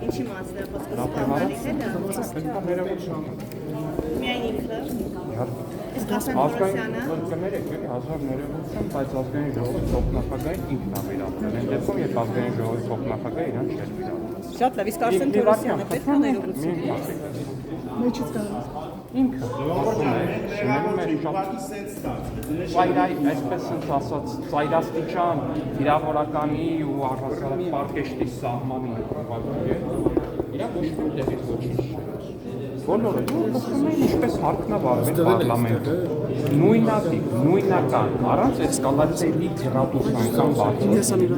Ինչի մասն է խոսքը սպառնալիք է դա։ Միայն ինքը։ Իսկ Հասան Թորոսյանը կներեք, էլի 1000 ներողություն, բայց ազգային ժողովի փոխնախագահին ինքն է վերաբերել։ Այն դեպքում, երբ ազգային ժողովի փոխնախագահը իրան չէր վերաբերել։ Շատ լավ, իսկ Արսեն Թորոսյանը պետք է ներողություն։ մեջից կարող։ Ինքը ասում է, շինում է շատ այսպես ասած, ծայրաստիճան վիրավորականի ու առհասարակ պարկեշտի սահմանի իրա ոչ մի տեղից ոչինչ չէ։ Բոլորը ինչպես հարկն է վարվել պարլամենտում, նույնատիպ, նույնական, առանց էսկալացիայի գրադուս անգամ բացի,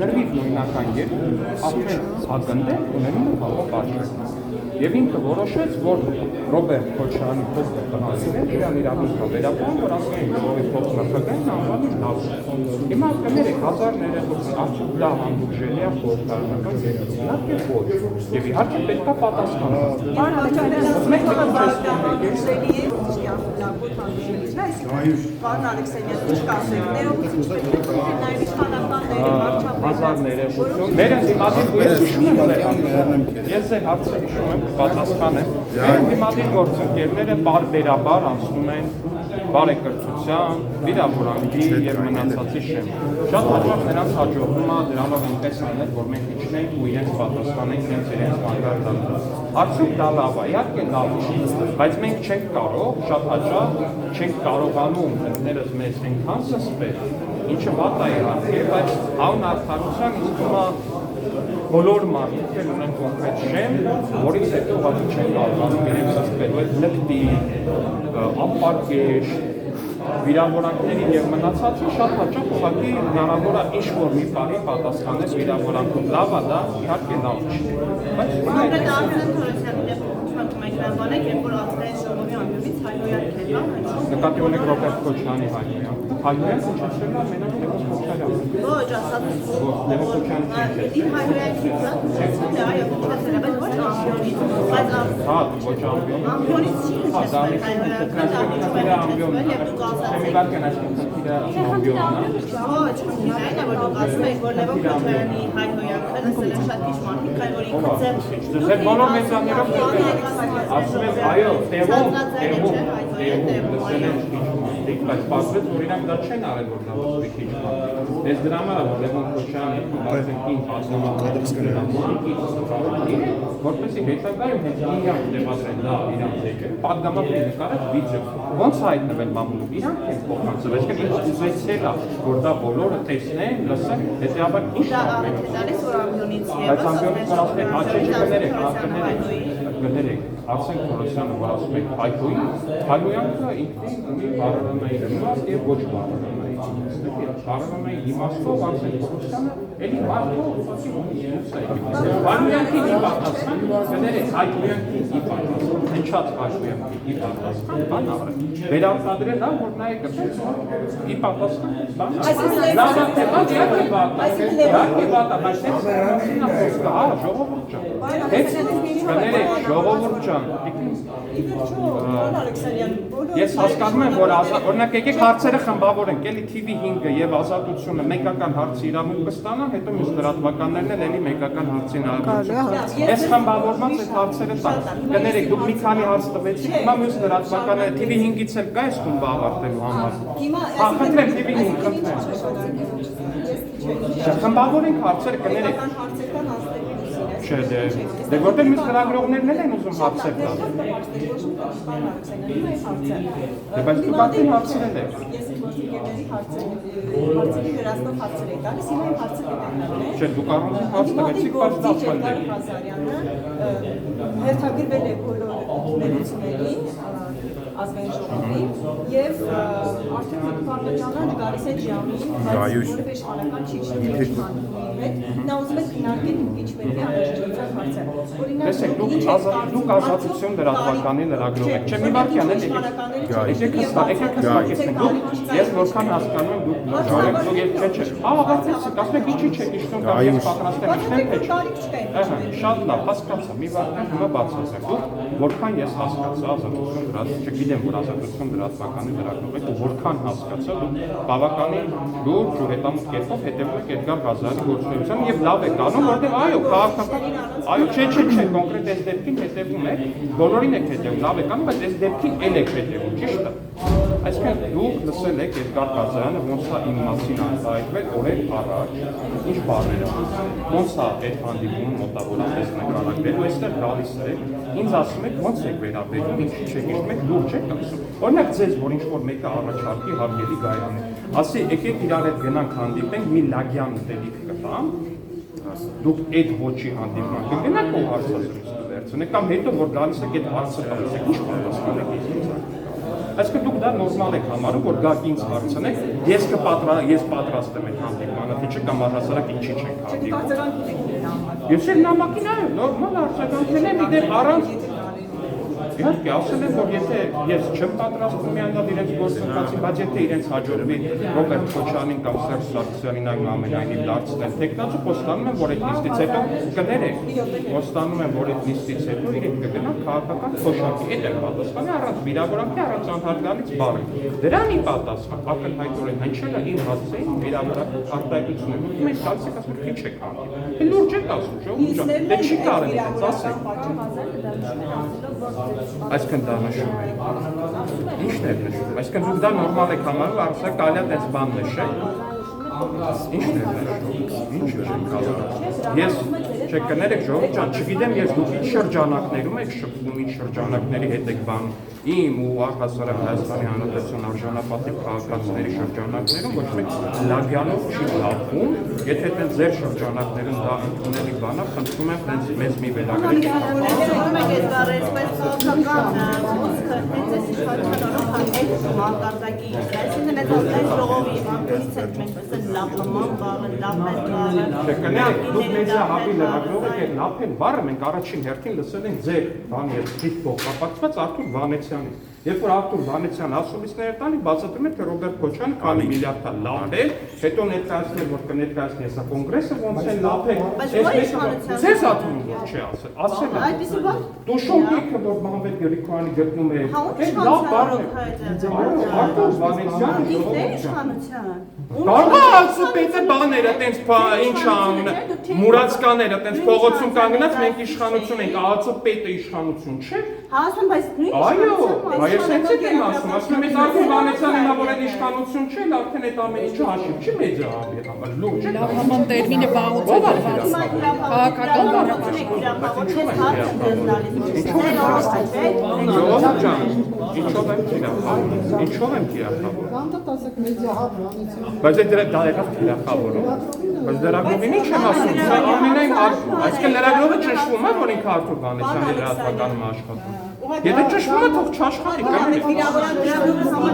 լրիվ նույնական երբ ամեն ակնտեղ ունենում է կարող պատժել։ Եվ ինքը որոշեց, որ Ռոբերտ Քոչարյանի փոստը տնօրենին իրան իրավունքն վերապրում, որ ազգային ժողովի փոխնախագահին անվանի լավ։ Հիմա կներեք 1000 ներողություն, արդյոք դա համբուժելի է խորհրդարանական երկրում, իհարկե ոչ։ Եվ իհարկե պետք է պատասխան Պարոն Ալեքսանյան, ինչ կասեք, ներողություն չպետք է խնդրել նաև իշխանականների վարչապետին։ Մեր ընդդիմադիր ես հիշում եմ ես ձեր հարցը հիշում եմ, պատասխանեմ։ Մեր ընդդիմադիր գործընկերները բարբերաբար անցնում են բարեկրթության, վիրավորանքի և մնացածի շեմ։ Շատ հաճախ նրանց հաջողվում է դրանով այնպես անել, որ մենք իջնենք ու իրենց պատասխանենք իրենց մանկարդակը։ Արդյոք դա լավ է, իհարկե լավ չի, բայց մենք չենք կարող, շատ հաճախ չենք կարողանում ընկներս մեզ այնքան զսպել, ինչը վատ է իհարկե, բայց անուն արդարության ինձ թվում է բոլոր մարդիկ ունեն կոնկրետ շեմ, որից հետո ուղղակի չեն կարողանում իրենց զսպելու այդ լկտի, ապարկեշտ, վիրավորանքների և մնացածի շատ հաճախ ուղղակի հնարավոր է ինչ-որ մի բանի պատասխանես վիրավորանքում։ Լավ է դա, իհարկե լավ չի։ Բայց Արսեն Թորոսյանի դեպքում մեկնաբանեք, երբ որ ազգային ժողովի ամբողջից հայհոյանք է, լավ է։ նկատի ունեք Ռոբերտ Քոչարյանի հայհոյանք։ Հայհոյանքը ինչացրել է մենակ Լևոն Քոչարյանը։ Ոչ, ասած Լևոն Քոչարյանը իր հայհոյանքի դե այո, ինչացրել է, բայց ոչ ամբիոնից, բայց հա, ոչ ամբիոնից։ ամբիոնից չի ինչացրել հայհոյանքը, դա ինչու է եւ դուք Սեմիվարկեն այսպես քիլը ամբիոնն է։ Ոչ, այն է, որ դուք ասում եք, որ Լևոն Քոչարյանի հայհոյանքը լսել են շատ քիչ մարդիկ, քանի որ ինքը Ձեր բոլոր մեծաներով ասում եմ, այո, տևում, լսել են քիչ մարդիկ, բայց պարզվեց, որ իրանք դա չեն արել, որ դա լսվի քիչ մարդիկ։ Ես դրա համար որ Լևոն Քոչարյանը բացենքին պատգամավորի, որպեսզի հետագայում հենց իրանք տեղադրեն դա իրանք եկել, պատգամավորի նկարած վիդեո, ոնց հայտնվել մամուլում, իրանք են փոխանցել, այսինքն ինձ ուզեցել է, որ դա բոլորը տեսնեն, լսեն, հետեւաբար ինչ ավելի դալիս որ ամբիոնից բայց ամբիոնից որ ասում եք, գներեք, Արսեն Թորոսյանը որ ասում եք հայհոյանքը ինքնին ունի բարորանային իմաստ և ոչ բարորանային իմաստ։ Բարորանային իմաստով Արսեն Թորոսյանը էլի մարդով ուղղակի ունի հայհոյանքի ի պատասխան, գներեք, հայհոյանքի ի պատասխան, հնչած հայհոյանքի ի պատասխան, բան արել։ Վերարտադրել է, որ նայեք ի պատասխան, բան արել։ Լավ է, բայց իհարկե վատ է, բայց ժողովուրդ ջան, կներեք, ժողովուրդ ջան, ես հասկանում եմ, որ օրինակ եկեք հարցերը խմբավորենք, էլի TV5-ը և Ազատությունը մեկական հարցի իրավունք կստանան, հետո մյուս լրատվականներն էլ էլի մեկական հարցին ես խմբավորված այդ հարցերը տակ, կներեք, դուք մի քանի հարց տվեցիք, հիմա մյուս լրատվականները TV5-ից էլ կա այս խումբը ավարտելու համար։ Խնդրեմ TV5, խնդրեմ։ Խմբավորենք հարցերը, կներեք։ Չէ, դե որտեղ մյուս լրագրողներն էլ են ուզում հարցեր տալ։ Դե բայց դուք արդեն հարցրել եք։ Ես իմ գործընկերների հարցերի վերացնող հարցեր եք տալիս, հիմա իմ հարցերը կտանեմ։ Չէ, դուք առանձին հարց տվեցիք, բայց լավ ելեք։ Հերթագրվել է բոլոր ներություններին ազգային ժողովի եւ արդեն Պարբաջանան գալիս է ժամին, բայց որևէ իշխանական չի շփվել իշխանությունների հետ։ Նա ուզում է քննարկել իմպիչմենտի անհրաժեշտության հարցը։ Տեսեք, դուք ազատություն լրատվականի լրագրող եք, չէ՞ մի վարքյան էլ եկեք հստակեցնենք, ես որքան հասկանում եմ դուք չէ, ավարտեցիք, ասեք ինչի չեք իշխում կամ ես պատրաստ եմ իշխեմ, թե չէ։ Շատ լավ, հասկացա, մի վարքյան հիմա բացացեք, դուք որքան ես հասկացա ազատություն լրատվական, չգիտեմ որ ազատություն լրատվականի լրագրող եք, որքան հասկացա դուք բավականին լուրջ ու հետամուտ կերպով հետևում եք Էդգար Ղազարի գործունեությանը եւ լավ եք անում, որտեղ այո, քաղաքական, այո, չէ, Այսինքն կոնկրետ այս դեպքին հետևում եք, բոլորին եք հետևում, լավ եք անում, բայց այս դեպքին էլ եք հետևում, ճիշտ է։ Այսինքն դուք լսել եք Էդգար Կազարյանը ոնց է իմ մասին արտահայտվել օրեր առաջ, ինչ բառեր է ասել, ոնց է այդ հանդիպումը մոտավորապես նկարագրել, ու այստեղ գալիս եք, ինձ ասում եք ոնց եք վերաբերում, ինչ չեք հիշում եք, լուրջ եք ասում։ Օրինակ ձեզ, որ ինչ-որ մեկը առաջարկի հարգելի Գայանի, ասի եկեք իրար հետ գնանք հանդիպենք, մի լագյան ուտելիք կտամ, դուք այդ ոչի հանդիպման կգնաք ու հարցազրույց կվերցնեք, կամ հետո որ գալիս եք այդ հարցը տալիս, ինչ պատասխանեք ինձ։ Այսինքն դուք դա նորմալ եք համարում, որ գաք ինձ հարցնեք, ես պատրաստ եմ այդ հանդիպմանը, թե չէ կամ առհասարակ ինչի չենք հանդիպում։ Ես էլ նամակին այո, նորմալ արձագանքել եմ, իդեպ առանց իհարկե ասել եմ, որ եթե ես չեմ պատրաստվում միանալ իրենց գործընթացին, բայց եթե իրենց հաջողվի Ռոբերտ Քոչարյանին կամ Սերժ Սարգսյանին այնուամենայնիվ դարձնել տեխնացու, խոստանում եմ, որ այդ լիստից հետո կներեք, խոստանում եմ, որ այդ լիստից հետո իրենք կգնան քաղաքական փոշակի, այդ է պատասխանը առանց վիրավորանքի, առանց անհարգալից բառի։ Դրան ի պատասխան, ակնհայտորեն հնչել է իմ հասցեին վիրավորանքի արտահայտությունները։ Դուք մեզ գալիս եք ասում, քիչ եք անում։ Լուրջ եք ասում, ժողովուրդ, դե չի կարելի այդպես ասել։ Այսինքն դա նշում է։ Ի՞նչն է նշում։ Այսինքն դուք դա նորմալ եք համարում, առցեք կարելի է այդպես բան նշեք։ Ի՞նչն է նշում։ Ինչ չեմ կարող։ Ես չկներեք ժողովուրդ ջան, չգիտեմ ես դուք ինչ շրջանակներում եք շփվում, ինչ շրջանակների հետ եք բանում։ Իմ ու առհասարակ Հայաստանի Հանրապետության արժանապատիվ քաղաքացիների շրջանակներում ոչ մեկ լագյանով չի լավվում, եթե այդպես ձեր շրջանակներում դա ընդունելի բան է, խնդրում եմ հենց մեզ մի վերագրեք։ Դուք մեզ հապի լրագրող եք, այդ լափեն բառը մենք առաջին հերթին լսել ենք ձեր բանի հետ դիպով կապակցված Արթուր Վանեցյանից։ Երբ որ Արթուր Վանեցյանը ասումիսներ տանի, բացատրում է, թե Ռոբերտ Քոչարյանը քանի միլիարդ է լափել, հետո ներկայացնել, որ կներկայացնի հեսա կոնգրեսը ոնց են լափել։ Ձեզ աթվում որ չի ասել, ասել է։ Այդպիսի բան։ Դուշում ինքը որ Մամեդ Գրիգորյանի գտնում է։ Այդ լավ բառ է։ Արթուր Վանեցյանը իշխանության։ Կարող պետը բաները, տենց ինչ անունը, մուրացկաները, տենց փողոցում կանգնած մենք իշխանություն ենք, ԱԱՑ պետը իշխանություն չէ։ Ասում, բայց նույն Այո, ես հենց եմ ասում, ասում եմ Արթուր Վանեցյանը նա որ այդ իշխանություն չէ, արդեն այդ ամեն ինչը հաշիվ չի մեծ հավի համար, լուրջ է։ Լավ հման տերմինը բաղուցված քաղաքական Ժողովուրդ ջան, ինչով եմ թիրախավորում, ինչով եմ թիրախավորում։ Անդա ասեք մեդիա հաբ Վանեցյան։ Բայց այդ դա եղավ թիրախավորում։ Բայց լրագրողին ինչ եմ ասում, սա ամենայն այսինքն լրագրողը ճշտվում է, որ ինքը Արթուր Վանեցյանի լրատվականում աշխատում։ Եթե ճշտվում է, թող չաշխատի կամ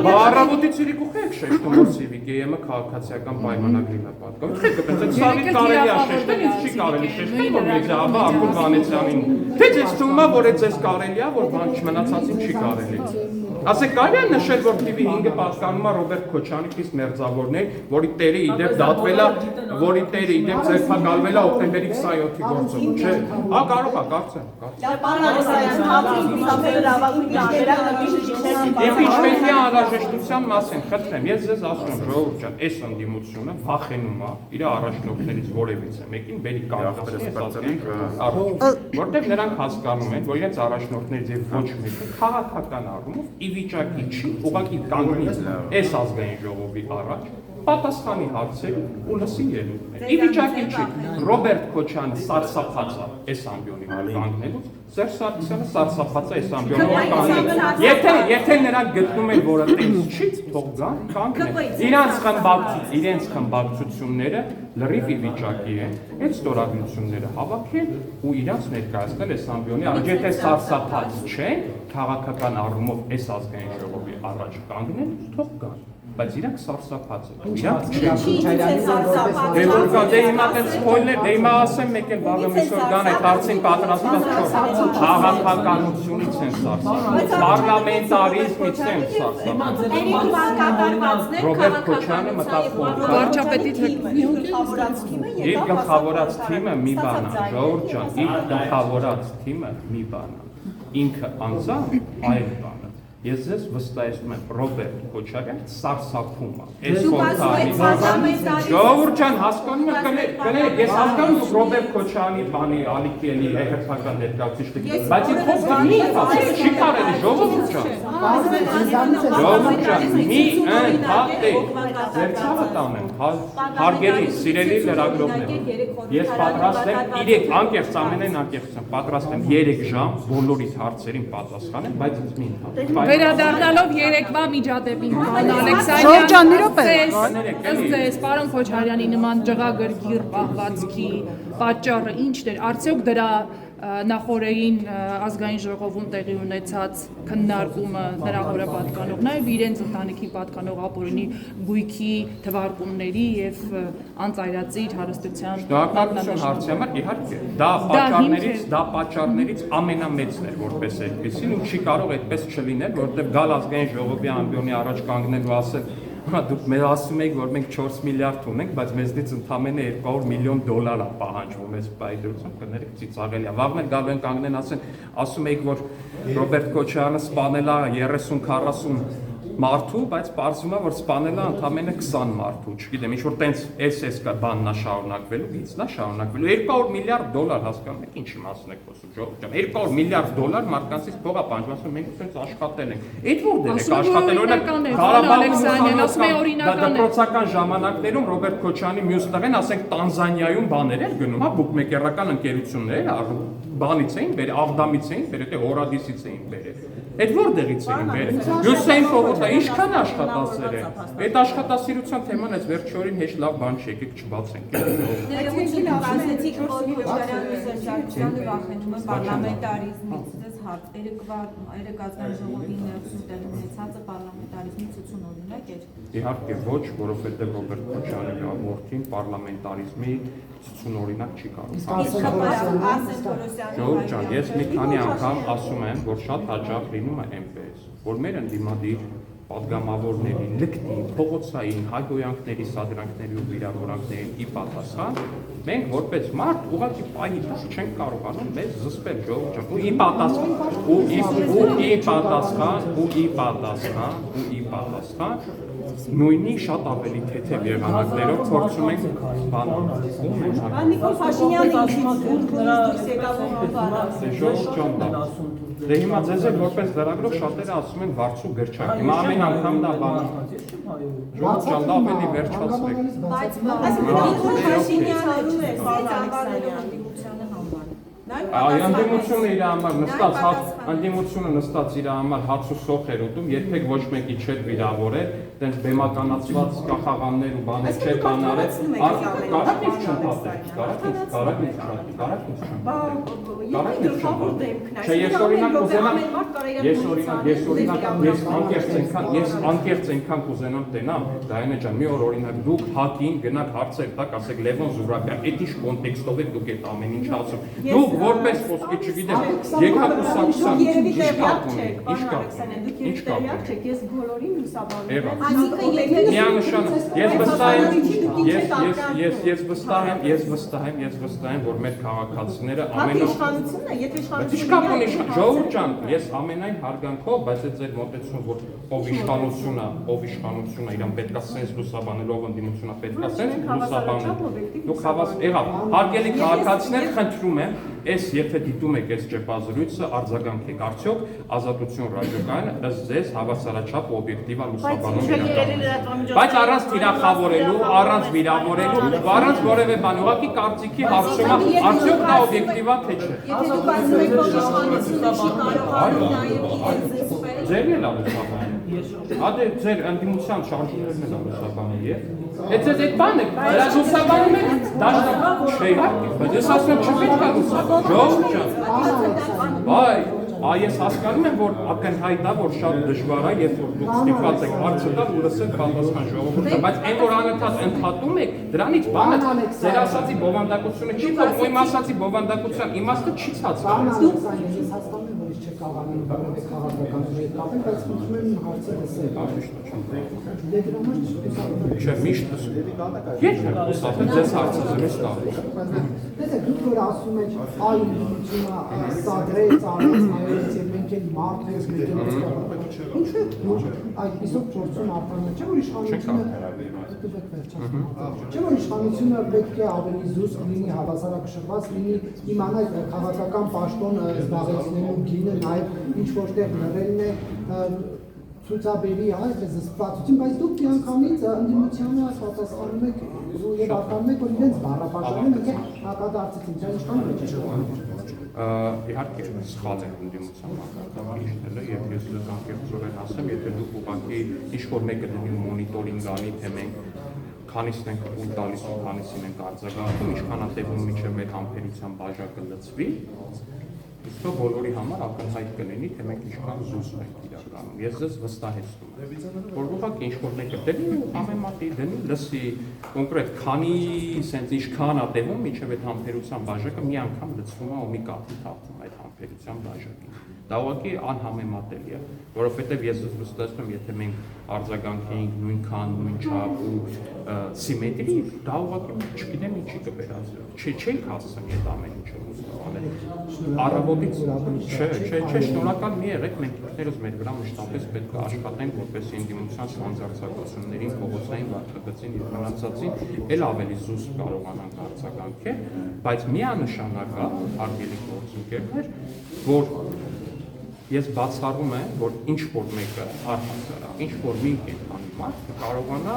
Բառավոտից իրիկուխ եք շեշտում, որ CVKM-ը քաղաքացիական պայմանագրին է պատկանում։ Եք այդպես սալի կարելի է շեշտել, ինձ չի կարելի շեշտել, որ մեջաբա Արթուր Վանեցյանին։ Թե ձեզ թվում է, որ այդ ձեզ կարելի է, որ բան չմնացածին չի կարելի։ Ասեք կարելի է նշել, որ TV5-ը պատկանում է Ռոբերտ Քոչարյանի խիստ մերձավորներ, որի տերը իդեպ դատվել է, որի տերը իդեպ ձերբակալվել է օկտեմբերի 27-ի գործով, չէ։ Հա կարող է, կարծեմ։ Impeachment-ի անհրաժեշտության մասին խնդրեմ, ես ձեզ ասում եմ, ժողովուրդ ջան, այս ընդդիմությունը վախենում է իր առաջնորդներից որևիցե մեկին բերի կանգնեցնի, որտեղ նրանք հասկանում են, որ իրենց առաջնորդներից եւ ոչ մեկը քաղաքական առումով ի վիճակի չի ուղղակի կանգնի այս ազգային ժողովի առաջ պատասխանի հարցեր ու լսի ելույթներ։ Ի վիճակի չի Ռոբերտ Քոչարյանը սարսափած է այս ամբիոնի մոտ կանգնելուց, Սերժ Սարգսյանը սարսափած է այս ամբիոնի մոտ կանգնելուց։ Եթե նրանք գտնում են, որ այդպես չի, թող գան կանգնեն։ Իրենց խմբակցությունները լրիվ ի վիճակի են այդ ստորագրությունները հավաքել ու իրաց ներկայացնել այս ամբիոնի առաջ։ Եթե սարսափած չեն, քաղաքական առումով այս ազգային ժողովի առաջ կանգնեն, թող գան։ Բայց իրանք սարսափած են։ Իրանք դե հիմա դες սպոյլեր, դե հիմա ասեմ մեկ էլ բաղը միսոր գան այդ հարցին պատրաստված չոր քաղաքականությունից են սարսափած, պարլամենտարիզմից են սարսափած։ Ռոբերտ Քոչարյանը մտածում վարչապետի իր գլխավորած թիմը մի բան է, ժողովուրդ ջան, իր գլխավորած թիմը մի բան է, ինքը անձամբ այլ բան է։ Ես ձեզ վստահեցնում եմ Ռոբերտ Քոչարյանը սարսափում է։ Ժողովուրդ ջան, հասկանում եք, կներեք, ես հասկանում եմ Ռոբերտ Քոչարյանի բանի ալիքելի հերթական ներկայացուցիչ, բայց իմ խոսքը մի չի կարելի, ժողովուրդ ջան։ Ժողովուրդ ջան, մի ընդհատեք, ձեր ցավը տանեմ, հարգելի, սիրելի լրագրողներ, ես պատրաստ եմ, իրեք անկեղծ ամենայն անկեղծությամբ պատրաստ եմ 3 ժամ բոլորից հարցերին պատասխանեմ, բայց ինձ մի ընդհատեք։ Վերադառնալով երեկվա միջադեպին, պարոն Ալեքսանյան, Ժողովուրդ ջան, մի րոպե։ ըստ ձեզ, պարոն Քոչարյանի նման ջղագրգիռ պահվածքի պատճառը ի՞նչն էր, արդյոք դրա նախորդին ազգային ժողովում տեղի ունեցած քննարկումը նրա հորը պատկանող, նաև իրենց ընտանիքին պատկանող ապօրինի գույքի թվարկումների եւ անծայրածիր հարստության Շնորհակալություն հարցի համար, իհարկե, դա պատճառներից ամենամեծն էր որպես այդպեսին ու չի կարող այդպես չլինել, որովհետեւ գալ ազգային ժողովի ամբիոնի առաջ կանգնել ու ասել դուք մեր ասում եք, որ մենք 4 միլիարդ ունենք, բայց մեզնից ընդամենը $200 միլիոն է պահանջվում այս բայդրությամբ, կներեք ծիծաղելի է։ Վաղն էլ գալու են կանգնեն ասում եք, որ Ռոբերտ Քոչարյանը սպանել է 30-40 մարդու, բայց պարզվում է, որ սպանել է ընդամենը 20 մարդու, չգիտեմ, ինչ-որ տենց էս կա բաննա շարունակվելու, գիծնա շարունակվելու, $200 միլիարդ հասկանում եք, ինչի մասին եք խոսում, ժողովուրդ ջան, $200 միլիարդ մարդկանցից փող է պահանջվում, ասում մենք ցենց աշխատել ենք։ Այդ որտեղ եք աշխատել, օրինակ դպրոցական ժամանակներում Ռոբերտ Քոչարյանի մյուս տղեն, ասենք Տանզանիայում բաներ էր գնում, հա, բուկմեկերական ընկերություններ, բանից էին բերել, Աղդամից էին բերել, թե Հորադիսից էին բերել։ Այդ որտեղից էին բերել։ Հյուսեին Պողոտա ինչքան աշխատասեր է։ Այդ աշխատասիրության թեման այս վերջի օրին հեչ լավ բան չի, եկեք չբացենք։ Ներողություն ասեցիք, որ Քոչարյանը Սերժակյանը վախենում է պարլամենտարիզմից, դες երեք ազգային ժողովի ներսում տեղի ունեցածը պարլամենտարիզմի ցուցունօրինակ էր։ Իհարկե ոչ, որովհետև Ռոբերտ Քոչարյանի որդին պարլամենտարիզմի ցուցունօրինակ չի կարող։ Ժողովուրդ ջան, ես մի քանի անգամ ասում եմ, որ շատ հաճախ լինում է այնպես, որ մեր ընդդիմադիր պատգամավորների, լկտի, փողոցային հայհոյանքների, սադրանքների ու վիրավորանքներին ի պատասխան, մենք որպես մարդ ուղղակի պահի դուրս չենք կարողանում մեզ զսպել ժողովուրդ ջան, ու ի պատասխան նույնի շատ ավելի թեթև եղանակներով փորձում ենք բանալ։ Նիկոլ Փաշինյանը դուրս եկավ ժողովուրդ ջան, դե հիմա ձեզ էլ որպես լրագրող շատերը ասում են վարձու գրչակ։ Հիմա ամեն անգամ դա բան։ Ժողովուրդ ջան, դա ավելի վերջացրեք։ Բայց Նիկոլ Փաշինյանը ընդդիմությանը համար։ Այ ընդդիմությունը իր համար նստած իր համար հաց ու սոխ էր ուտում, երբեք ոչ մեկի չէր վիրավորել, տենց բեմականացված կախաղաններ ու բաներ չէր բանարել։ Կարակ ինձ չընդհատեք, Չէ, ես անկեղծ այնքան կուզենամ տենամ, Դայանե ջան, մի օր օրինակ դուք հակին գնաք հարցեր տակ, ասեք Լևոն Զուրաբյան, այդ ինչ կոնտեքստով եք դուք այդ ամեն ինչ ասում։ Դուք որպես խոսքի չգիտեմ, եկա կուսակցության ինչ կապ ունի։ Ես բոլորին լուսաբանում Ես վստահ եմ, որ մեր քաղաքացիները Իշխանությունը, եթե ժողովուրդ ջան, ես ամենայն հարգանքով, բայց այդ ձեր մոտեցումը, որ ով իշխանությունը իրան պետքա սենց լուսաբանել, ով ընդդիմությունը պետքա սենց լուսաբանել։ Դուք եղավ, հարգելի քաղաքացիներ, խնդրում եմ, եթե դիտում եք այս ճեպազրույցը, արձագանքեք, արդյոք Ազատություն ռադիոկայանը ըստ ձեզ հավասարաչափ օբյեկտիվ է լուսաբանում իրական։ Բայց առանց թիրախավորելու, առանց վիրավորելու, առանց որևէ բան, ուղղակի կարծիքի հարցում է, արդյոք դա օբյեկտիվ է թե չէ։ Եթե դուք ասում եք, որ իշխանությունը չի կարողանում նաև իրենց զսպել։ Ձերն էլ լուսաբանում։ Ադե ձեր ընդդիմության շարժումներն էլ լուսաբանում է։ Եթե այդ բանը դրա լուսաբանում եք, դաշնակ չէ, բայց ես ասում եմ չպետք է լուսաբանել։ Ժողովուրդ ջան։ Ես հասկանում եմ, որ ակնհայտ է, որ շատ դժվար է, երբ որ դուք ստիպված եք հարցը տալ ու լսել պատասխան ժողովուրդը, բայց այն որ անընդհատ ընդհատում եք, դրանից բանը ձեր ասացի բովանդակությունը չի, որ իմ ասացի բովանդակության իմաստը չի ցածրում։ ես չեք կարողանում որևէ քաղաքական հետ կապել, բայց խնդրում եմ հարցը լսել։ Դե դրա համար Չէ, միշտ եթե ուսապը ձեզ հարցը զրույց տալու։ Դե դուք որ ասում եք այ ինքնությունը սադրեց, արեց, հայերից եւ մենք էլ մարդ ենք, մենք էլ ինչու՞ դուք այդպիսով փորձում արտանալ, չէ՞ որ իշխանությունը Չէ՞ որ իշխանությունը պետք է ավելի զուսպ լինի, հավասարակշռված լինի, իմանա քաղաքական պաշտոն զբաղեցնելու գինը, նաև ինչ որտեղ լռելն է ցուցաբերի այս զսպվածություն, բայց դուք միանգամից ընդդիմությանը պատասխանում եք եւ արտանում եք, որ իրենց բառապաշարանը մենք հակադարձեցին, դա ինչքան մեջ է։ Իհարկե, սխալ է ընդդիմության մակարդակը եւ ես անկեղծորեն ասեմ, եթե դուք ուղղակի ինչ-որ մեկը դնի մոնիտորինգ անի, թե մենք քանիսն ենք ուլ տալիս ու քանիսին ենք արձագանքում, ինչքանատևում մինչև մեր համբերության բաժակը լցվի, իսկ բոլորի համար ակնհայտ կլինի, թե մենք ինչքան զուսպ ենք իրականում։ Ես ձեզ վստահեցնում եմ, որ ուղղակի ինչ-որ մեկը դնի ու համեմատի, դնի, լսի կոնկրետ քանի սենց ինչքան ա տևում, մինչև այդ համբերության բաժակը մի անգամ լցվում է ու մի կաթի թափվում այդ համբերության բաժակին։ Դա ուղղակի անհամեմատելի է, որովհետև ես վստահում եմ, եթե մենք արձագանքեինք նույնքան, նույն չափ ու սիմետրի, դա ուղղակի չգիտեմ ինչի կվերածվի։ Չէինք հասցնի այդ ամեն ինչը ուզում առավոտից չէ, շնորհակալ մի եղեք, մենք ինքներս մեր վրա մշտապես պետք է աշխատենք, որպեսզի ընդդիմության սանձարձակություններին, փողոցային վարքագծին եւ մնացածին էլ ավելի զուսպ կարողանանք արձագանքել, բայց միանշանակ է հարգելի գործընկերներ, որ ես բացառում եմ, որ ինչ-որ մեկը առհասարակ, ինչ-որ մի կենտրոնի մարդ կարողանա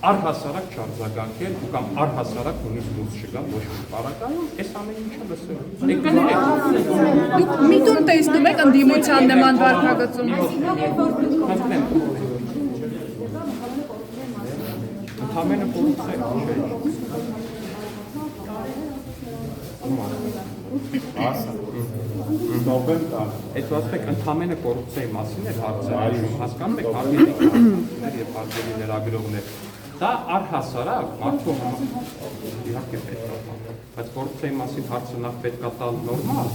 առհասարակ չարձագանքել կամ առհասարակ նույնիսկ դուրս չգա ոչ մի պարագայում, այս ամեն ինչը լսել։ Դուք միտում տեսնում եք ընդդիմության նման վարքագծում։ Ընդհանրապես կոռուպցիա Այդ ասեք ընդհանրապես կոռուպցիայի մասին էր հարցը, հասկանում եք հարգելի եւ հարգելի լրագրողներ, դա առհասարակ մարդու համար իհարկե պետք է, բայց կոռուպցիայի մասին հարցը նախ պետք է տալ նորմալ,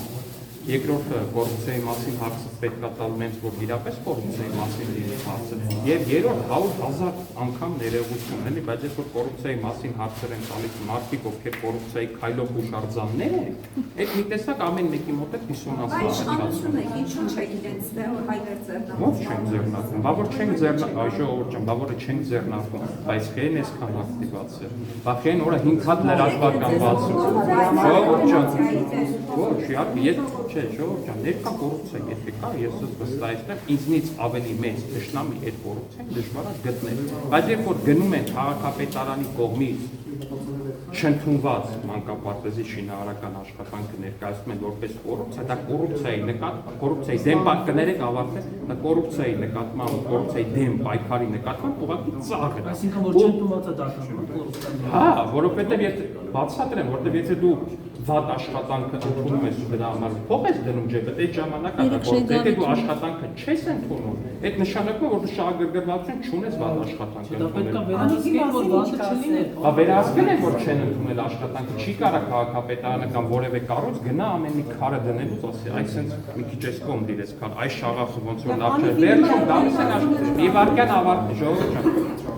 երկրորդը կոռուպցիայի մասին հարցը պետք է տալ մենց որ իրապես կոռուպցիայի մասին լինի հարցը, եւ երրորդ 100,000 անգամ ներողություն, էլի, բայց երբ որ կոռուպցիայի մասին հարցեր են տալիս մարդիկ, ովքեր կոռուպցիայի քայլող հուշարձաններ են, այդ մի տեսակ ամեն մեկի մոտ է դիսոնանս Իշխանություն եք, ինչու՞ չեք իրենց հայտեր ձեռնարկում։ Ո՞վ չենք ձեռնարկում, բա որ չենք ձեռնարկում, այ ժողովուրդ ջան, բա որը չենք ձեռնարկում, բայց խեն այսքան ակտիվացել, բա խեն օրը 5 հատ լրատվական բացում, ժողովուրդ ջան, ոչ, իհարկե, չէ, ժողովուրդ ջան, ներկա կոռուպցիա եթե կա, ես վստահեցնում եմ, ինձնից ավելի մեծ թշնամի այդ կոռուպցիան դժվար է գտնել, բայց երբ որ գնում են քաղաքապետարանի կողմից չընդունված մանկապարտեզի շինարարական աշխատանքը ներկայացնում են որպես կոռուպցիա, դա կոռուպցիայի նկատմամբ, կոռուպցիայի դեմ կներեք ավարտել, դա կոռուպցիայի նկատմամբ, կոռուպցիայի դեմ պայքարի նկատմամբ ուղղակի ծաղր է։ Այսինքն որ չընդունված է դաշնակցությունը կոռուպցիա։ Հա, որովհետև եթե բացատրեմ, որովհետև եթե դու վատ աշխատանքը ընդունում ես ու դրա համար փող ես դնում ջեբդ, այդ ժամանակը դա կոռուպցիա, եթե դու աշխատանքը չես ընդունում, այդ նշանակում է, որ դու շահագրգռվածություն չունես վատ աշխատանք Դա պետք է վերահսկել, որ վատը չլիներ։ Վերահսկել են, որ չեն ընդունել աշխատանքը, չի կարա քաղաքապետարանը կամ որևէ կառույց գնա ամեն մի քարը դնելուց ասի, այ սենց մի քիչ էս կողմ դիրես քար, այս շաղախը ոնց որ լավ չէ, վերջում գալիս են աշխատել, մի վարկյան ավարտի ժողովուրդ ջան,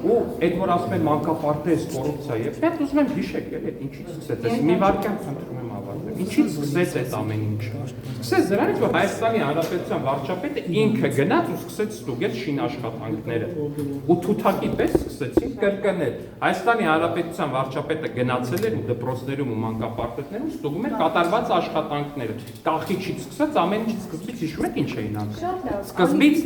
ու այդ որ ասում են մանկապարտեզ կոռուպցիա, եւ պետք ուզում եմ հիշեք, էլի ինչից սկսեց, այս մի վարկյան խնդրում եմ ավարտել, ինչից սկսեց այդ ամեն ինչը, սկսեց դրանից, որ Հայաստանի Հանրապետության վարչապետը ինքը գնաց ու սկսեց ստուգել շինաշխատանքները, ու թութակի պես սկսեցին կրկնել, Հայաստանի Հանրապետության վարչապետը գնացել էր ու դպրոցներում ու մանկապարտեզներում ստուգում էր կատարված աշխատանքները, կախիչից սկսած ամեն ինչից սկզբից հիշում եք ինչ էին անում, սկզբից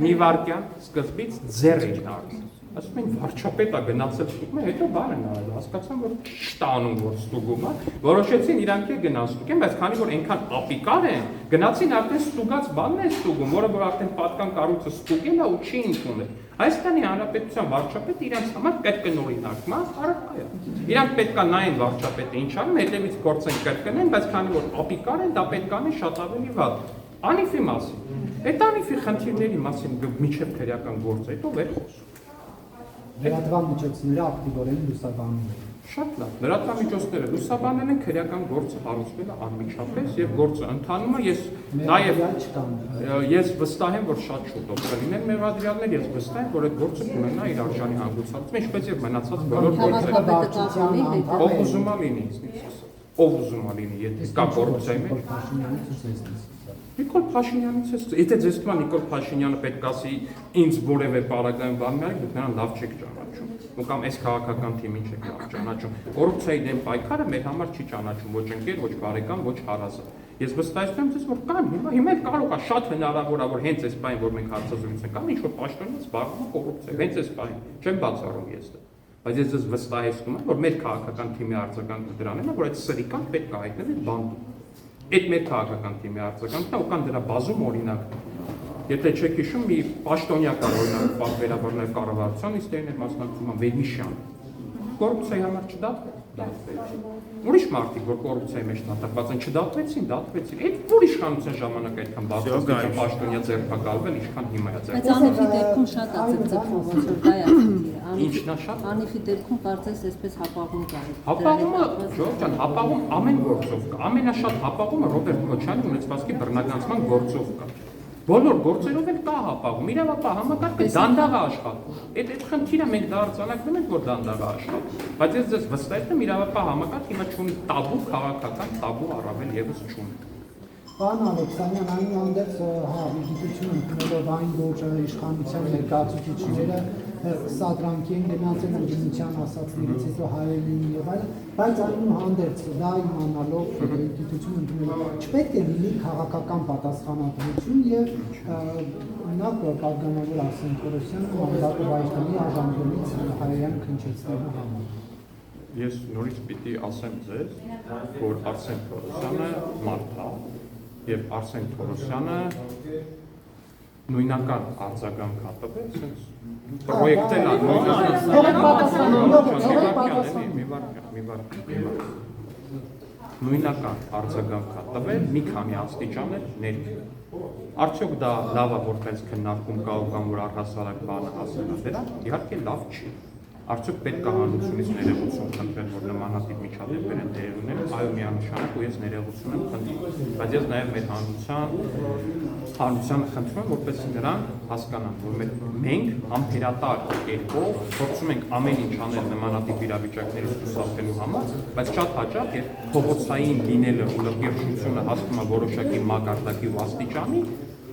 մի վարկյան, սկզբից ձեռ էին առնում, ասում են վարչապետը գնացել ստուգում է, հետո բան են արել, հասկացան որ չտանում որ ստուգում է, որոշեցին իրանք էլ գնան ստուգեն, բայց քանի որ այնքան ապիկար են, գնացին արդեն ստուգած բանն են ստուգում, որը որ արդեն պատկան կառույցը ստուգել է ու չի ընդունել։ Հայաստանի Հանրապետության վարչապետը իրենց համար կրկնօրինակ է, առարկա է։ Իրանք պետք է նայեն վարչապետը ինչ անում, հետևից գործեն կրկնեն, բայց քանի որ ապիկար են, դա պետք է անի շատ ավելի վատ։ Անիֆի մասին։ Այդ անիֆի խնդիրների մասին միջև քրեական գործ է, հետո վեր խոսում։ Լրատվական միջոցները ակտիվորեն լուսաբանում են։ Շատ լավ։ Լրատվամիջոցները լուսաբանել են, քրեական գործը հարուցվել է անմիջապես եւ գործը ընթանում է։ Ես վստահ եմ, որ շատ շուտով կլինեն մեղադրյալներ, ես վստահ եմ, որ այդ գործը կունենա իր արժանի հանգուցալուծում, ինչպես եւ մնացած բոլոր գործերը։ Ով ուզում է լինի, ով ուզում է լինի, եթե կա կոռուպցիայի մեջ։ Նիկոլ Փաշինյանից է, եթե ձեզ թվում է Նիկոլ Փաշինյանը պետք է ասի ինձ որևէ պարագայում բան մի արեք, դուք նրան լավ չեք ճանաչում։ Ու կամ այս քաղաքական թիմին չեք լավ ճանաչում։ Կոռուպցիայի դեմ պայքարը մեր համար չի ճանաչում ոչ ընկեր, ոչ բարեկամ, ոչ հարազատ։ Ես վստահեցնում եմ ձեզ, որ կան հիմա էլ կարող է շատ հնարավոր է, որ հենց այս բանը, որ մենք հարցազրույց ենք անում, ինչ-որ պաշտոնից զբաղվում է կոռուպցիայով, հենց այս բանը, չեմ բացառում ես դա։ Բայց ես ձեզ վստահեցնում եմ, որ մեր քաղաքական թիմի արձագանքը դրանն է, որ այդ սրիկան պետք է հայտնվի բանդում։ Այդ մեր քաղաքական թիմի արձագանքն է, ու կան դրա բազում օրինակներ։ Եթե չեք հիշում, մի պաշտոնյա կար օրինակ պատվերաբար կառավարության իստերն էր մասնակցում Վերմիշյան։ Կոռուպցիայի համար չդատվեցին։ Ուրիշ մարդիկ, որ կոռուպցիայի մեջ նատակված են, չդատվեցին, դատվեցին։ Այդ որ իշխանության ժամանակ այդքան բարձրացան պաշտոնյա ձերբակալվել, ինչքան հիմա է ձերբակալվել։ Անիֆի դեպքում շատ է ձգ փոխանցում դա է։ Ինչն է շատ։ Անիֆի դեպքում կարծես այսպես հապաղում կա։ Հապաղումը, Ջորջան, հապաղում ամեն գործով կա։ Ամենաշատ հապաղումը Ռոբերտ Քոչարյանի ունեցվածքի բռնագանցման գործով կա։ Բոլոր գործերով էլ կա հապաղում, իրավապահ համակարգը դանդաղ է աշխատում։ Այդ խնդիրը մենք դա արձանագրում ենք, որ դանդաղ է աշխատում։ Բայց ես ձեզ վստահեցնում եմ, իրավապահ համակարգը հիմա չունի տաբու, քաղաքական տաբու առավել եւս չունի։ Պարոն Ալեքսանյան, այնուհանդերձ, գիտություն ընդունելով այն, որ իշխանության ներկայացուցիչները սադրանքի են գնացել ընդդիմության ասածներից հետո հայերին եւ այլն, բայց այնուհանդերձ դա իմանալով գիտություն ընդունելով չպետք է լինի քաղաքական պատասխանատվություն եւ օրինակ պատգամավոր Արսեն Թորոսյանը մանդատը վայրենի արժանավորից հայերեն քննչեցնելու համար։ Ես նորից պիտի ասեմ ձեզ, որ Արսեն Թորոսյանը մարդ է եւ Արսեն Թորոսյանը նույնական արձագանք է տվել, sense պրոյեկտել նույնական արձագանք է տվել մի քանի աստիճաններ ներքև։ Արդյոք դա լավ է, որպես քննարկում կա ու կամ որ առհասարակ բանը հասել է դրան, իհարկե լավ չի։ Արդյոք պետք է հանրությունից ներողություն խնդրել, որ նմանատիպ միջադեպեր են տեղի ունենում, այո, միանշանակ ու ես ներողություն եմ խնդրում, բայց ես նաև մեր հանրությանը խնդրում եմ, որպեսզի նրանք հասկանան, որ մենք համբերատար կերպով փորձում ենք ամեն ինչ անել նմանատիպ իրավիճակներից խուսափելու համար, բայց շատ հաճախ երբ փողոցային լինելը ու լրիվությունը հասնում է որոշակի մակարդակի ու աստիճանի,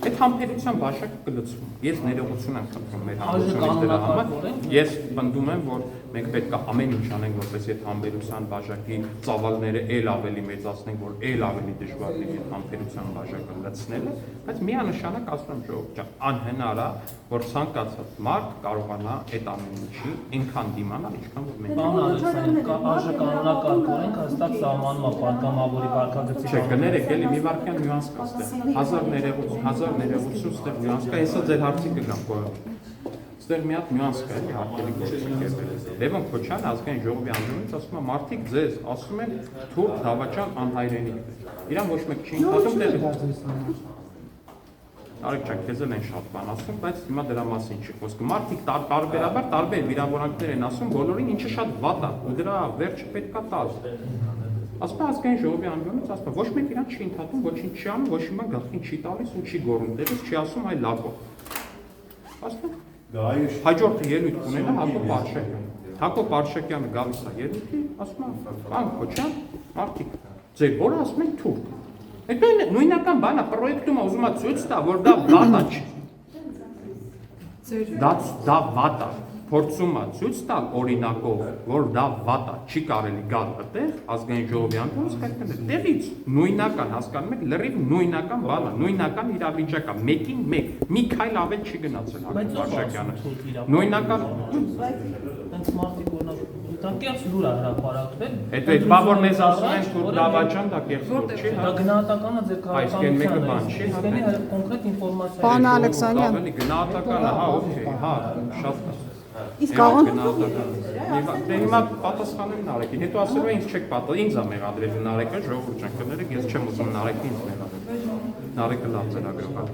այդ համբերության բաժակը կլցվում։ Ես ներողություն եմ խնդրում մեր հանրությունից դրա համար։ Ես պնդում եմ, որ մենք պետք է ամեն ինչ անենք, որպեսզի այդ համբերության բաժակի ծավալները ել ավելի մեծացնենք, որ ել ավելի դժվար լինի այդ համբերության բաժակը լցնելը, բայց միանշանակ ասում եմ ժողովուրդ ջան, անհնար է, որ ցանկացած մարդ կարողանա այդ ամեն ինչի այնքան դիմանալ, ինչքան որ մենք։ Պարոն Ալեքսանյան, արժեկանոնակարգորեն հստակ սահմանում է պատգամավորի վարքագծի։ Չէ, կներեք, էլի մի վարքյան նյուանս կա ստեղ։ 1000 ներողություն ստեղ նյուանս կա, հեսա ձեր հարցի կգամ կորավ։ Ստեղ մի հատ նյուանս կա, էլի հարկելի գործիքներ։ Լևոն Քոչարյանը ազգային ժողովի անձնանից ասում է, մարդիկ ձեզ ասում են թուրք դավաճան անհայրենիք։ Իրան ոչ մեկ չի ընդհատում տեղի։ Արեք ջան, քեզ էլ են շատ բան ասում, բայց հիմա դրա մասին չի խոսքը։ Մարդիկ տարբերաբար տարբեր վիրավորանքներ են ասում, բոլորին ինչը շատ վատ է, ու դրա վերջը պետք է տալ։ Ասում է ազգային ժողովի անձնանից, ասում է ոչ մեկ իրան չի ընդհատում, ոչինչ չի անում, ոչ մի գլխին չի տալիս ու չի գոռում, դերից չի ասում այ լակո։ Ասում հաջորդը ելույթ կունենա Հակոբ Արշակյանը։ Հակոբ Արշակյանը գալիս է ելույթի, ասում է, «Պարոն Քոչարյան, մարդիկ, ձեր որը ասում են թուրք»։ Այդ նույնական բանը պրոյեկտում է ուզում է ցույց տա, որ դա վատ է։ Դա վատ է։ Փորձում է ցույց տալ օրինակով, որ դա վատ է, չի կարելի գալ այդտեղ ազգային ժողովի անդամից կայքնել։ Տեղից նույնական հասկանում եք, լրիվ նույնական բան է, նույնական իրավիճակ է, մեկին մեկ, մի քայլ ավել չի գնացել Հակոբ Արշակյանը։ Նույնական Հենց մարդիկ օրինակ դա կերպ լուր է հրապարակվել։ Այդ բա որ մեզ ասում են թուրք դավաճան, դա կերպ չի, հա։ Դա գնահատականը ձեր քաղաքականության է։ Կոնկրետ ինֆորմացիա։ Պարոն Ալեքսանյան, գնահատականը, հա, օքեյ, հա, շատ իսկ աղոն Դե հիմա պատասխանեմ Նարեկին, հետո ասելու է ինձ չեք պատասխանել, ինձ է մեղադրել Նարեկը, ժողովուրդ ջան, կներեք, ես չեմ ուզում Նարեկին ինձ մեղադրել։ Նարեկը լավ ծրագրով է։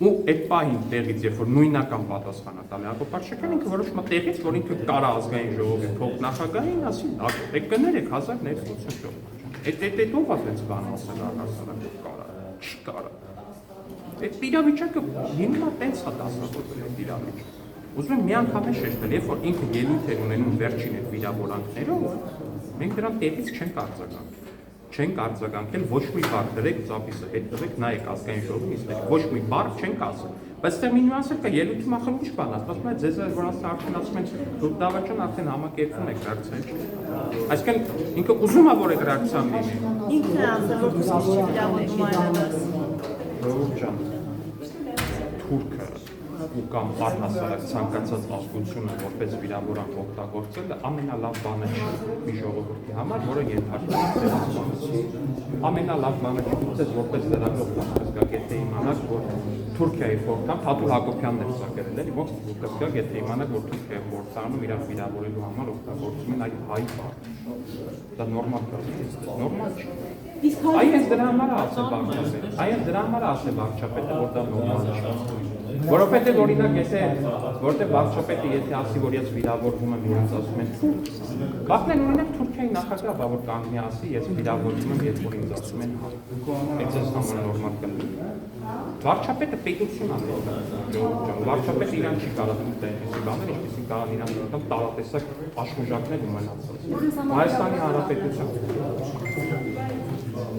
ու այդ պահին տեղից, երբ որ նույնական պատասխանը տալի Հակոբ Բարշակյանն ինքը որոշում է տեղից, որ ինքը կարա ազգային ժողովի փոխնախագահային ասի, եք կներեք 1987 Այդ ով ասենց բան ասել առհասարակ կարա, չի կարա։ Այդ իրավիճակը հիմա տենց է դասավորվել այդ իրավիճակը։ Ուզում եմ մի անգամ շեշտել, երբ որ ինքը ելույթ էր ունենում վերջին այդ վիրավորանքներով, մենք դրան տեղից չենք արձագանքել։ Չենք արձագանքել ոչ մի բառ դրեք ծափիսը հետ դրեք նայեք ազգային ժողովին իսկ ոչ մի բառ չենք ասել։ Բայց դեռ մի նյուանս կա, ելույթի մախր ինչ բան ասում է, ձեզ որոնց արդյունացում են դուք դավաճան արդեն համակերպվում եք ռեակցիա չի։ Այսինքն ինքը ուզում է որ այդ ռեակցիան լինի։ Ինքն է ասել, որ դուք չի վիրավորվում այլևս։ Ժողովուրդ ջան, թուրքը ու կամ առհասարակ ցանկացած ազգությունը որպես վիրավորանք օգտագործելը ամենալավ բանը չի մի ժողովրդի համար, որը ենթարկվում է դերասանություն։ Ամենալավ բանը չի դուք որպես լրագրող պատասխանատու եթե իմանաք, որ Թուրքիայի ֆորտան Թաթուլ Հակոբյանն էր սա գրել, էլի ոնց դուք կգաք, եթե իմանաք, որ Թուրքիայի ֆորտանում իրար վիրավորելու համար օգտագործում են այդ հայ բառը։ Դա նորմալ չէ, նորմալ չէ։ Այս դրա համար ասել Վարչապետը, այս դրա համար ասել Վարչապետը, որ դա նորմալ չէ։ Որովհետև օրինակ եթե որտեղ Վարչապետը եթե ասի որ ես վիրավորվում եմ իրենց ասում են Բաքվեն օրինակ Թուրքիայի նախագահ բա որ կանգնի ասի ես վիրավորվում եմ երբ որ ինձ ասում են այդ էս համար նորմալ կլինի Վարչապետը պետություն է Վարչապետը իրան չի կարող այդպիսի բաներ ինչպեսին կարող իրան տարատեսակ աշխուժակներ ունենալ Հայաստանի Հանրապետության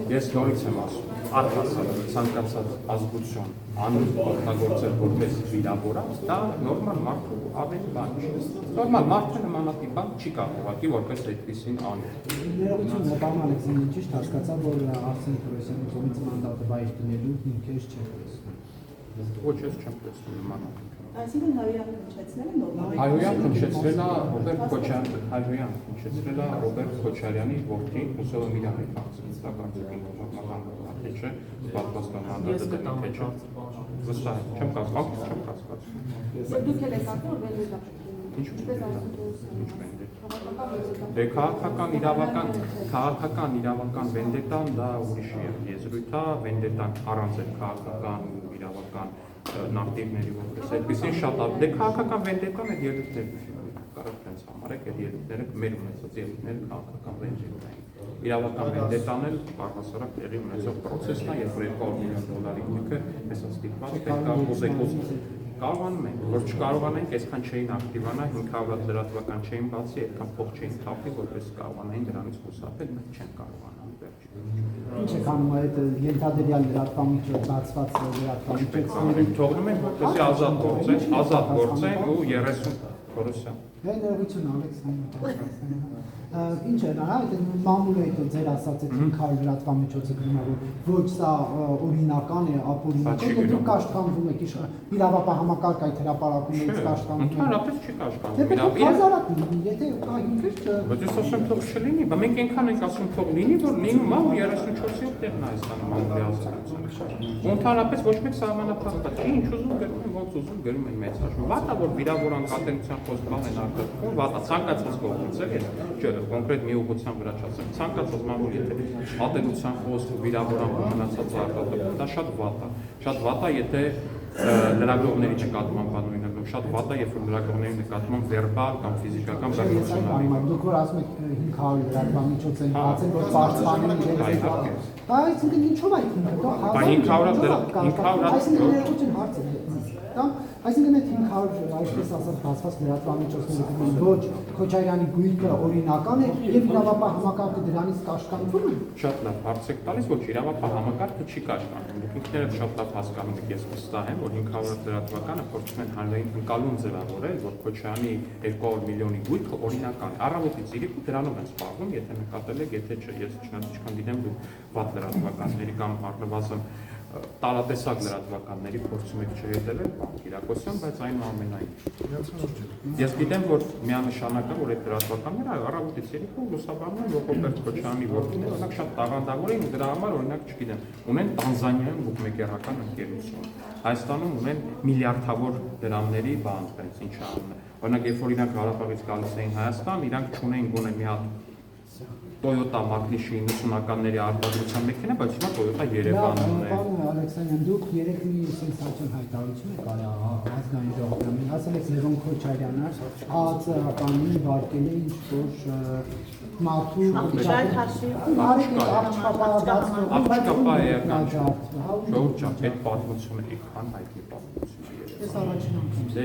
Ես նորից եմ ասում առհասարակ ցանկացած ազգություն անուն օգտագործել որպես վիրավորած, դա նորմալ մարդու ավելի բան չի։ Նորմալ մարդը նմանատիպ բան չի կարող ուղղակի որպես այդպեսին անել։ Ներողություն, պարոն Ալեքսանդրովիչ, ճիշտ հասկացա, որ Արսեն Թորոսյանի կողմից մանդատը բայր դնելու հիմքեր չեն տեսնում։ Ոչ, ես չեմ տեսնում նմանատիպ։ Այսինքն Հայոյան հնչեցնելը նորմալ։ Հայոյան հնչեցրել է Ռոբերտ Քոչարյանը, Հայոյան հնչեցրել է Ռոբերտ Քոչարյանի որդին Հուսով Միրյանի քաղաքից, դա կարծիքին նորմալ թե չէ, պատվաստան մանդատը դնի թե չէ։ Վստահ չեմ կասկածում։ Դուք եք ասում, որ վենդետա Ինչ Դե քաղաքական իրավական վենդետան դա ուրիշ եզրույթ է, վենդետան առանց այդ քաղաքական իրավական նավտիվների որպես այդպեսին շատ դե քաղաքական վենդետան այդ ելույթները կարող տենց համարեք այդ ելույթները մեր ունեցած ելույթները քաղաքական վենդետան են իրավական վենդետան էլ առհասարակ տեղի ունեցող պրոցեսն է, երբ որ $200 միլիոն գույքը այսպես ստիպված պետք է կարողանում ենք, որ չկարողանենք, այսքան չէին ակտիվանա, 500 լրատվական չէին բացի, այդքան փող չէին թափի, որպես կարողանային դրանից խուսափել, մենք չենք կարողանա Ինչ եք անում այդ ենթադրյալ լրատվամիջոց բացված լրատվամիջոցների թողնում են, որպեսզի ազատ գործեն ու 30 Թորոսյան Ներողություն Ալեքսանդր Ինչ է նա այդ մամուլը այդ ձեր ասած այդ 500 լրատվամիջոցը գրում է որ ոչ սա օրինական է ապօրինական դուք կաշկանդվում եք իրավապահ համակարգ այդ հրապարակումներից կաշկանդվում Ընդհանրապես չի կաշկանդվում եթե կա հիմքեր բայց ես ասեմ թող չլինի բա մենք այնքան ենք ասում թող լինի որ լինում է 34-րդ տեղն է Հայաստանում մամուլի ազատության Ընդհանրապես ոչ մեկ սահմանափակված չի ինչ ուզում գրում են ոնց ուզում գրում են մեծ հաշվով վատա որ վիրավորան կատենության խոսքան են արտադրվում վատա ցանկացած կողմից է չէ կոնկրետ մի ուղղության վրա չասեմ ցանկացած մամուլ եթե ատելության խոսք վիրավորանք մնացած արտադրվում դա շատ վատ է եթե լրագրողների նկատմամբ բանույնը շատ վատ է երբ որ լրագրողների նկատմամբ վերբալ կամ ֆիզիկական բռնություն դուք որ ասում եք 500 լրատվամիջոց են բացել որ բարձրանեն իրենց այսինքն ինչով այդ 500 այսինքն հարց է Այսինքն այդ 500 այսպես ասած բացված լրատվամիջոցները գտնեն ոչ Քոչարյանի գույքը օրինական է եւ իրավապահ համակարգը դրանից կաշկանդվում է Շատ լավ հարց եք տալիս ոչ իրավապահ համակարգը չի կաշկանդվում դուք ինքներդ շատ լավ հասկանում եք ես վստահ եմ որ 500 լրատվականը փորձում են հանրային ընկալում ձևավորել որ Քոչարյանի 200 միլիոնի գույքը օրինական է առավոտից իրիկու դրանով են զբաղվում եթե նկատել եք եթե չէ ես չնայած դիտեմ վատ լրատվականների կամ առնվազն տարատեսակ լրատվականների փորձում եք չհետևել Կիրակոսյան, բայց այնուամենայնիվ Ես գիտեմ, որ միանշանակ է, որ այդ լրատվականները առավոտից երեկո լուսաբանում են Ռոբերտ Քոչարյանի որդիները, օրինակ շատ տաղանդավոր են ու դրա համար օրինակ չգիտեմ, ունեն Տանզանիայում բուկմեկերական ընկերություն, Հայաստանում ունեն միլիարդավոր դրամների բան, բայց ինչ անում են։ Օրինակ, երբ որ իրանք Ղարաբաղից գալիս էին Հայաստան, իրանք չունեին գոնե մի հատ Toyota մակնիշի 90-ականների արտադրության մեքենա, բայց հիմա Toyota Երևանն է։ Պարոն Ալեքսանյան, դուք երեք մի սենսացիոն հայտարարություն եք արել ազգային ժողովում։ Ասել եք Լևոն Քոչարյանը ԱԾ-ականին վարկել է ինչ-որ մարդու Աղջկապա էական ժողովուրդ չափ այդ պատմությունը իքան հայտնի պատմություն է։ Ես առաջին անգամ։ Դե,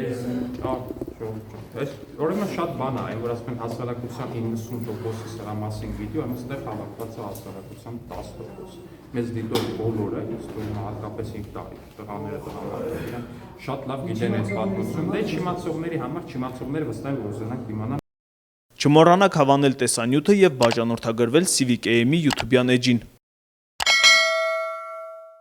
այս ուրեմն շատ բան է, այն որ ասում են հասարակության 90%-ը սրա մասին վիդեո, այստեղ հավաքված է հասարակության 10%։ Մեզ դիտող բոլորը, իսկ ուրեմն հատկապես 5 տարի տղաները տղամարդերը շատ լավ գիտեն այդ պատմությունը, դե չիմացողների համար չիմացողները վստահ են որ ուզենան դիմանալ։ Չմոռանաք հավանել տեսանյութը և բաժանորդագրվել Civic AM-ի YouTube-յան էջին։